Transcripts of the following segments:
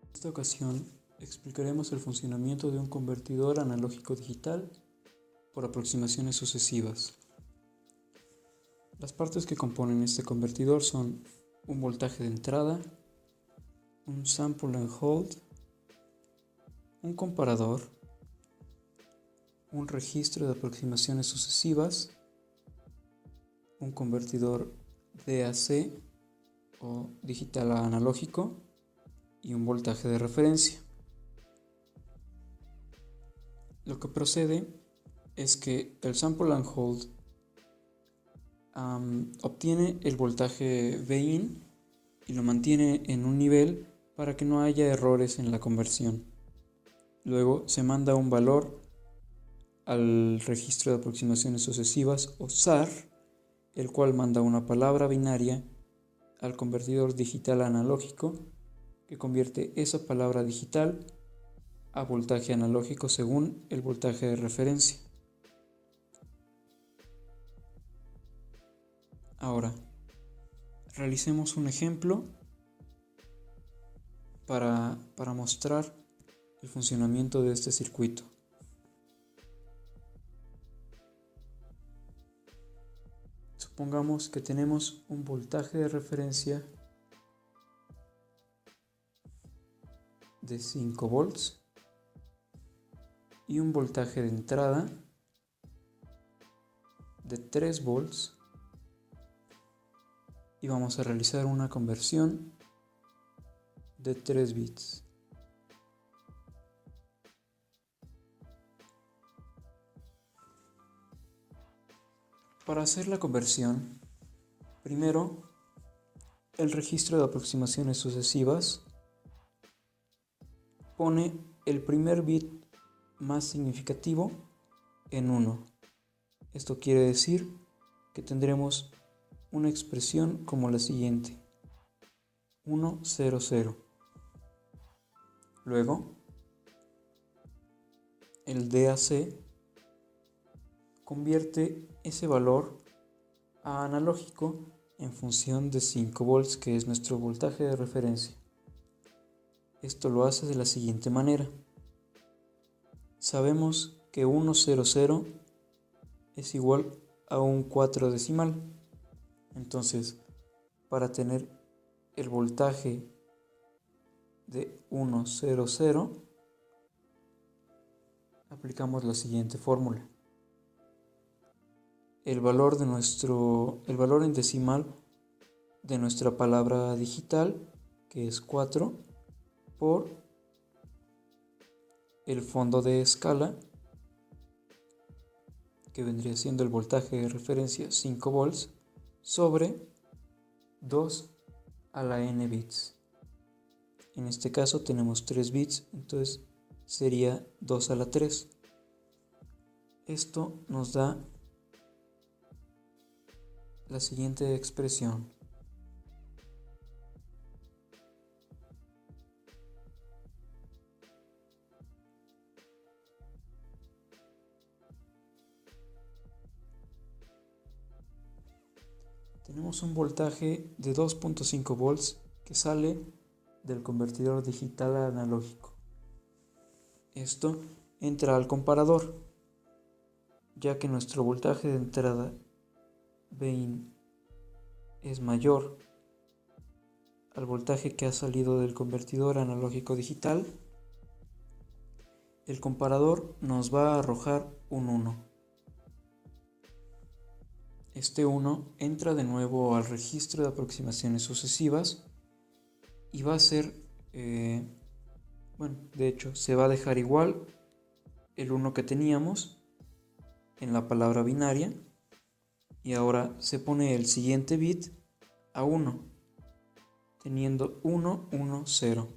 En esta ocasión explicaremos el funcionamiento de un convertidor analógico digital por aproximaciones sucesivas. Las partes que componen este convertidor son un voltaje de entrada, un sample and hold, un comparador, un registro de aproximaciones sucesivas, un convertidor DAC o digital a analógico y un voltaje de referencia. Lo que procede es que el sample and hold obtiene el voltaje Vin y lo mantiene en un nivel para que no haya errores en la conversión. Luego se manda un valor al registro de aproximaciones sucesivas o SAR, el cual manda una palabra binaria al convertidor digital analógico que convierte esa palabra digital a voltaje analógico según el voltaje de referencia. Ahora, realicemos un ejemplo para mostrar el funcionamiento de este circuito. Supongamos que tenemos un voltaje de referencia de 5 volts y un voltaje de entrada de 3 volts y vamos a realizar una conversión de 3 bits. Para hacer la conversión, primero el registro de aproximaciones sucesivas pone el primer bit más significativo en 1. Esto quiere decir que tendremos una expresión como la siguiente: 1, 0, 0. Luego, el DAC convierte ese valor a analógico en función de 5 volts, que es nuestro voltaje de referencia. Esto lo hace de la siguiente manera. Sabemos que 100 es igual a un 4 decimal. Entonces, para tener el voltaje de 100, aplicamos la siguiente fórmula. El valor en decimal de nuestra palabra digital, que es 4, por el fondo de escala, que vendría siendo el voltaje de referencia 5 volts, sobre 2 a la n bits. En este caso tenemos 3 bits, entonces sería 2 a la 3. Esto nos da la siguiente expresión. Tenemos un voltaje de 2.5 volts que sale del convertidor digital a analógico. Esto entra al comparador, ya que nuestro voltaje de entrada Vin es mayor al voltaje que ha salido del convertidor analógico digital. El comparador nos va a arrojar un 1. Este 1 entra de nuevo al registro de aproximaciones sucesivas y va a ser, de hecho, se va a dejar igual el 1 que teníamos en la palabra binaria y ahora se pone el siguiente bit a 1, teniendo 1, 1, 0.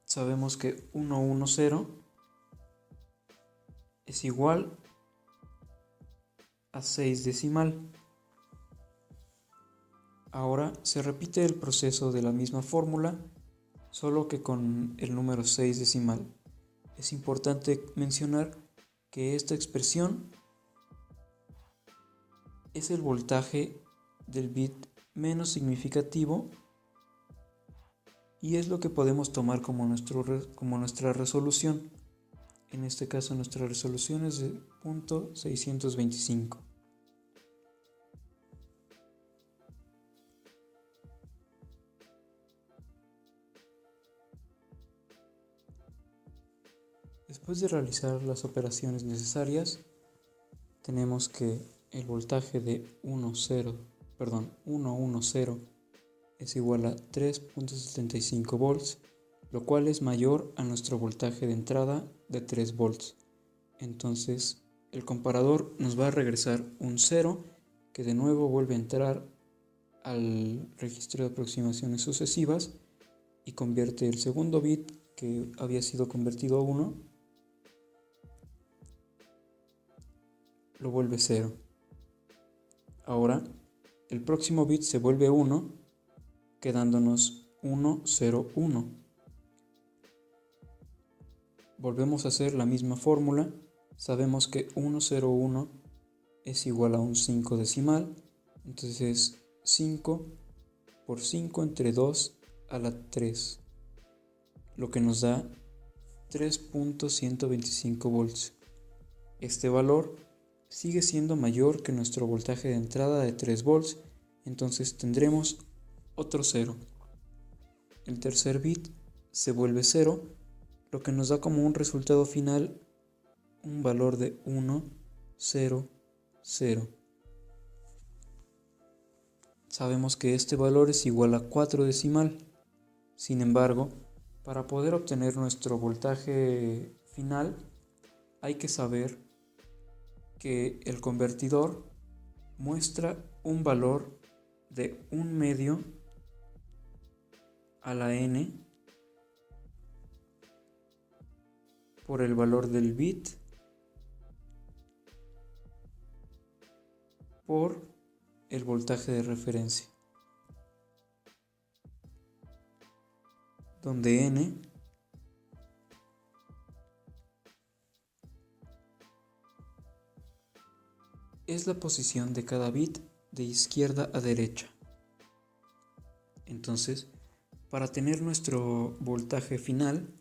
Sabemos que 1, 1, 0 es igual a 6 decimal. Ahora se repite el proceso de la misma fórmula, solo que con el número 6 decimal. Es importante mencionar que esta expresión es el voltaje del bit menos significativo y es lo que podemos tomar como nuestra resolución. En este caso nuestra resolución es de .625. Después de realizar las operaciones necesarias, tenemos que el voltaje de 110 es igual a 3.75 volts, lo cual es mayor a nuestro voltaje de entrada de 3 volts. Entonces, el comparador nos va a regresar un 0 que de nuevo vuelve a entrar al registro de aproximaciones sucesivas y convierte el segundo bit que había sido convertido a 1, lo vuelve 0. Ahora, el próximo bit se vuelve 1, quedándonos 101. Volvemos a hacer la misma fórmula. Sabemos que 101 es igual a un 5 decimal, entonces 5 por 5 entre 2 a la 3, lo que nos da 3.125 volts. Este valor sigue siendo mayor que nuestro voltaje de entrada de 3 volts, entonces tendremos otro 0. El tercer bit se vuelve 0, lo que nos da como un resultado final un valor de 1, 0, 0. Sabemos que este valor es igual a 4 decimal. Sin embargo, para poder obtener nuestro voltaje final, hay que saber que el convertidor muestra un valor de 1/2 a la n por el valor del bit por el voltaje de referencia, donde n es la posición de cada bit de izquierda a derecha. Entonces, para tener nuestro voltaje final,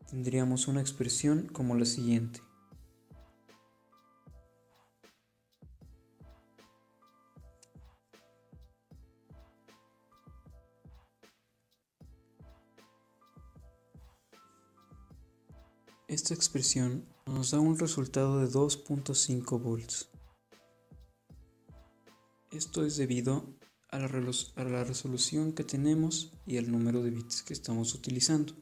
tendríamos una expresión como la siguiente. Esta expresión nos da un resultado de 2.5 volts. Esto es debido a la resolución que tenemos y al número de bits que estamos utilizando.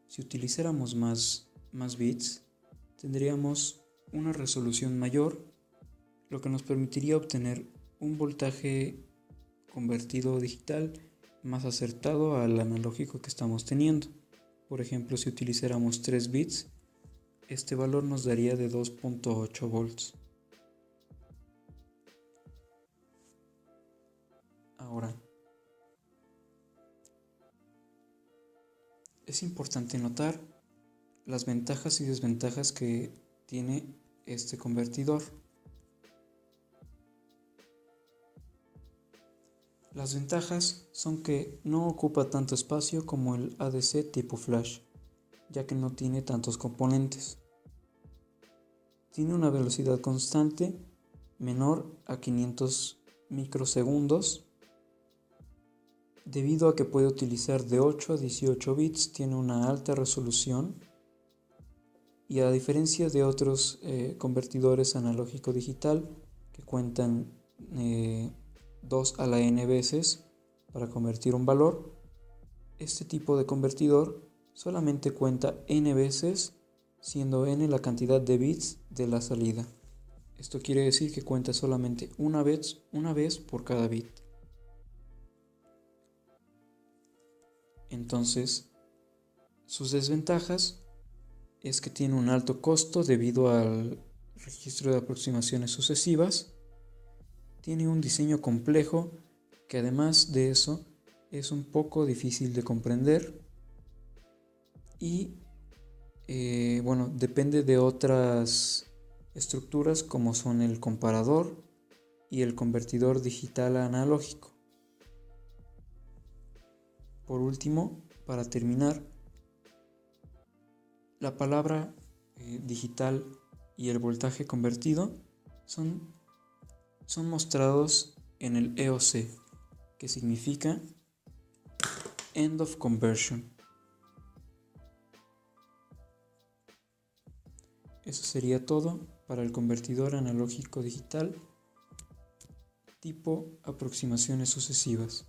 Si utilizáramos más bits, tendríamos una resolución mayor, lo que nos permitiría obtener un voltaje convertido digital más acertado al analógico que estamos teniendo. Por ejemplo, si utilizáramos 3 bits, este valor nos daría de 2.8 volts. Ahora, es importante notar las ventajas y desventajas que tiene este convertidor. Las ventajas son que no ocupa tanto espacio como el ADC tipo flash, ya que no tiene tantos componentes. Tiene una velocidad constante menor a 500 microsegundos. Debido a que puede utilizar de 8 a 18 bits, tiene una alta resolución y a diferencia de otros convertidores analógico-digital que cuentan 2 a la n veces para convertir un valor, este tipo de convertidor solamente cuenta n veces, siendo n la cantidad de bits de la salida. Esto quiere decir que cuenta solamente una vez por cada bit. Entonces, sus desventajas es que tiene un alto costo debido al registro de aproximaciones sucesivas, tiene un diseño complejo que además de eso es un poco difícil de comprender y depende de otras estructuras como son el comparador y el convertidor digital a analógico. Por último, para terminar, la palabra digital y el voltaje convertido son mostrados en el EOC, que significa End of Conversion. Eso sería todo para el convertidor analógico digital tipo aproximaciones sucesivas.